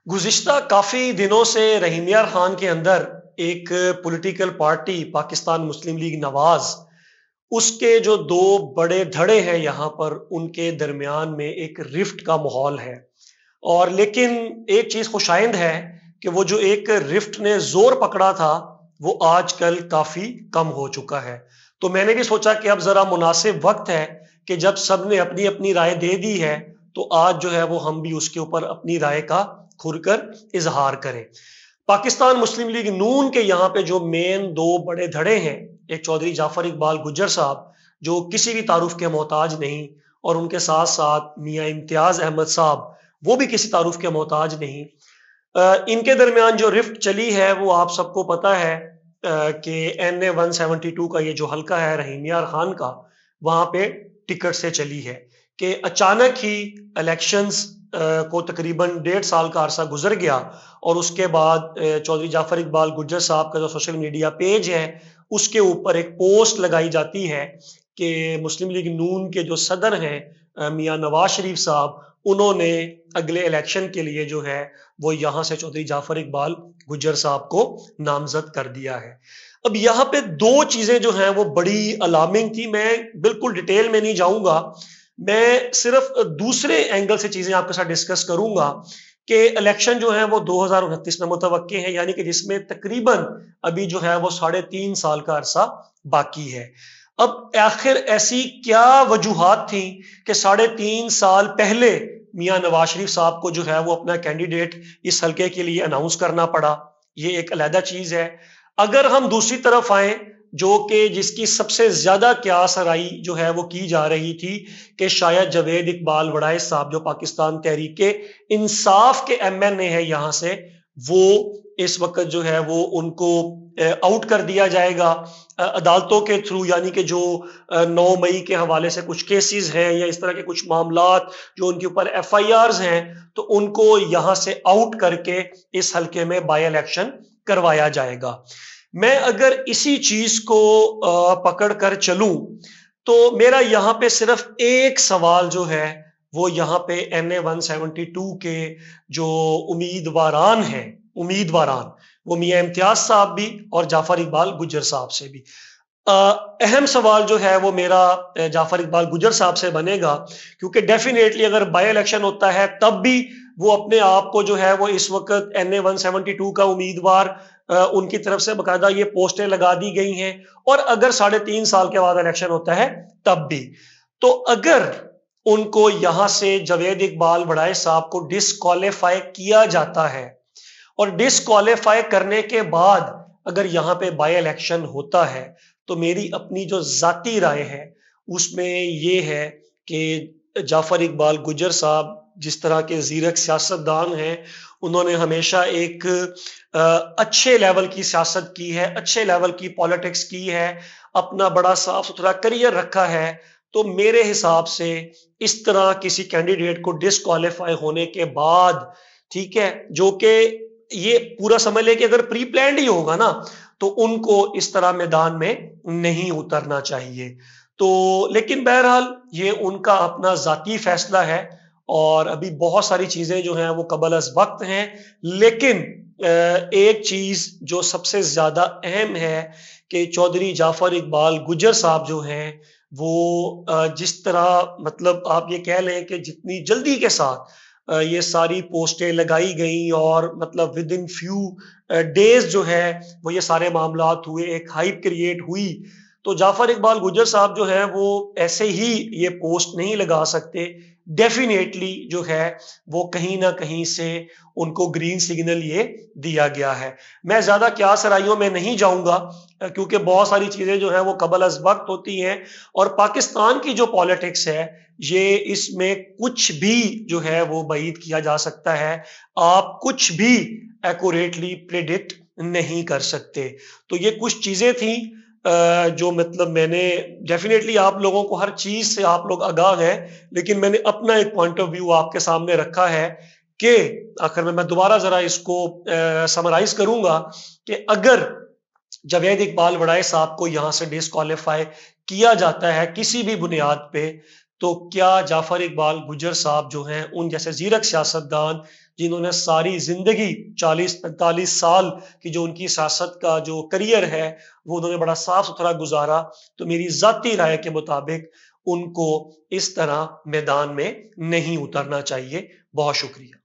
गुज़िश्ता काफ़ी दिनों से रहीम यार खान के अंदर एक पॉलिटिकल पार्टी पाकिस्तान मुस्लिम लीग नवाज़, उसके जो 2 बड़े धड़े हैं यहाँ पर, उनके दरमियान में एक रिफ्ट का माहौल है। और लेकिन एक चीज़ खुशाइंद है कि वो जो एक रिफ्ट ने ज़ोर पकड़ा था, वो आजकल काफ़ी कम हो चुका है। तो मैंने भी सोचा कि अब ज़रा मुनासिब वक़्त है कि जब सबने अपनी-अपनी राय दे दी है, तो आज जो है वो हम भी उसके ऊपर अपनी राय का खुलकर इज़हार करें। पाकिस्तान मुस्लिम लीग नून के यहाँ पे जो मेन 2 बड़े धड़े हैं, एक चौधरी जाफ़र इकबाल गुज्जर साहब, जो किसी भी तारुफ के मोहताज नहीं, और उनके साथ-साथ मियाँ इम्तियाज़ अहमद साहब, वो भी किसी तारुफ के मोहताज नहीं। इनके दरमियान जो रिफ्ट चली है वो आप सबको पता है कि NA 172 का ये जो हल्का है रहीम यार खान का, वहाँ पे टिकट से चली है कि अचानक ही इलेक्शंस को तकरीबन 1.5 साल का अरसा गुजर गया, और उसके बाद चौधरी जाफ़र इकबाल गुज्जर साहब का जो सोशल मीडिया पेज है, उसके ऊपर एक पोस्ट लगाई जाती है कि मुस्लिम लीग नून के जो सदर हैं मियाँ नवाज शरीफ साहब, उन्होंने अगले इलेक्शन के लिए जो है वो यहाँ से चौधरी जाफ़र इकबाल गुज्जर साहब को नामजद कर दिया है। अब यहाँ पे 2 चीजें जो हैं वो बड़ी अलार्मिंग थी। मैं बिल्कुल डिटेल में नहीं जाऊंगा, मैं सिर्फ दूसरे एंगल से चीजें आपके साथ डिस्कस करूंगा कि इलेक्शन जो है वो 2029 में मुतवक्के हैं, यानी कि जिसमें तकरीबन अभी जो है वो 3.5 साल का अरसा बाकी है। अब आखिर ऐसी क्या वजूहात थी कि 3.5 साल पहले मियाँ नवाज शरीफ साहब को जो है वो अपना कैंडिडेट इस हल्के के लिए अनाउंस करना पड़ा? ये एक अलहदा चीज है। अगर हम दूसरी तरफ आए, जो कि जिसकी सबसे ज्यादा क्यास आराई जो है वो की जा रही थी कि शायद जावेद इकबाल वड़ाइस साहब, जो पाकिस्तान तहरीके इंसाफ के MNA है यहाँ से, वो इस वक्त जो है वो उनको आउट कर दिया जाएगा अदालतों के थ्रू, यानी कि जो 9 मई के हवाले से कुछ केसेस हैं या इस तरह के कुछ मामलात जो उनके ऊपर FIRs हैं, तो उनको यहाँ से आउट करके इस हल्के में बाय इलेक्शन करवाया जाएगा। मैं अगर इसी चीज को पकड़ कर चलूं, तो मेरा यहाँ पे सिर्फ एक सवाल जो है वो यहाँ पे NA 172 के जो उम्मीदवारान हैं, उम्मीदवारान, वो मियाँ इम्तियाज साहब भी और जाफर इकबाल गुज्जर साहब से भी। अहम सवाल जो है वो मेरा जाफर इकबाल गुज्जर साहब से बनेगा, क्योंकि डेफिनेटली अगर बाय इलेक्शन होता है तब भी वो अपने आप को जो है वो इस वक्त NA 172 का उम्मीदवार उनकी तरफ से बकायदा ये पोस्टें लगा दी गई हैं, और अगर 3.5 साल के बाद इलेक्शन होता है तब भी, तो अगर उनको यहां से जावेद इकबाल वड़ाइस साहब को डिस्क्वालीफाई किया जाता है, और डिस्क्वालीफाई करने के बाद अगर यहाँ पे बाय इलेक्शन होता है, तो मेरी अपनी जो जाती राय है उसमें ये है कि जाफर इकबाल गुज्जर साहब जिस तरह के जीरक सियासतदान हैं, उन्होंने हमेशा एक अच्छे लेवल की सियासत की है, अच्छे लेवल की पॉलिटिक्स की है, अपना बड़ा साफ सुथरा करियर रखा है। तो मेरे हिसाब से इस तरह किसी कैंडिडेट को डिस्क्वालीफाई होने के बाद, ठीक है, जो कि ये पूरा समझ ले कि अगर प्री प्लान्ड ही होगा ना, तो उनको इस तरह मैदान में नहीं उतरना चाहिए। तो लेकिन बहरहाल ये उनका अपना जाती फैसला है, और अभी बहुत सारी चीजें जो हैं वो कबल अज वक्त हैं। लेकिन एक चीज जो सबसे ज्यादा अहम है कि चौधरी जाफर इकबाल गुज्जर साहब जो हैं वो जिस तरह, मतलब आप ये कह लें कि जितनी जल्दी के साथ ये सारी पोस्टें लगाई गई, और मतलब विद इन फ्यू डेज जो है वो ये सारे मामलात हुए, एक हाइप क्रिएट हुई, तो जाफर इकबाल गुज्जर साहब जो है वो ऐसे ही ये पोस्ट नहीं लगा सकते। डेफिनेटली जो है वो कहीं ना कहीं से उनको ग्रीन सिग्नल ये दिया गया है। मैं ज्यादा क्या सराइयों में नहीं जाऊंगा, क्योंकि बहुत सारी चीजें जो है वो कबल अज वक्त होती हैं, और पाकिस्तान की जो पॉलिटिक्स है ये, इसमें कुछ भी जो है वो बईद किया जा सकता है, आप कुछ भी एक्यूरेटली प्रेडिक्ट नहीं कर सकते। तो ये कुछ चीजें थी जो मतलब मैंने, डेफिनेटली आप लोगों को हर चीज से आप लोग आगाह हैं, लेकिन मैंने अपना एक पॉइंट ऑफ व्यू आपके सामने रखा है कि आखिर में मैं दोबारा जरा इसको समराइज करूंगा कि अगर जावेद इकबाल वड़ाइस साहब को यहां से डिस्क्वालीफाई किया जाता है किसी भी बुनियाद पे, तो क्या जाफर इकबाल गुज्जर साहब जो हैं, उन जैसे जीरक सियासतदान जिन्होंने सारी जिंदगी 40-45 साल की जो उनकी सियासत का जो करियर है वो उन्होंने बड़ा साफ सुथरा गुजारा। तो मेरी जाती राय के मुताबिक उनको इस तरह मैदान में नहीं उतरना चाहिए। बहुत शुक्रिया।